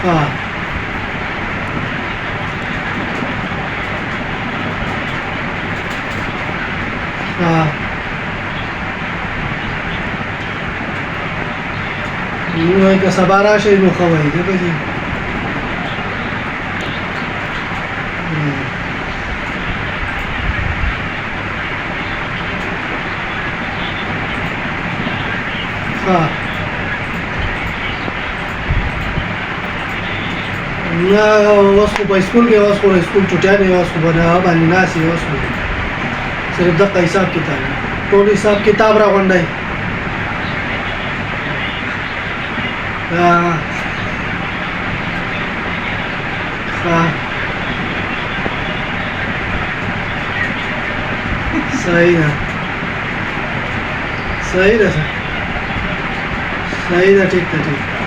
ها ها نو که سبا راشئ نو ښه وایي ځکه چې ها نه اوس خو په سکول کې اوس خو سکول چټیانې اوس خو به نه باندې ناستې اوس خو صرف دغه حساب کتاب ټول حساب کتاب راغونډئ صحیح ده صحیح ده صحیح ده ټیک ده ټیک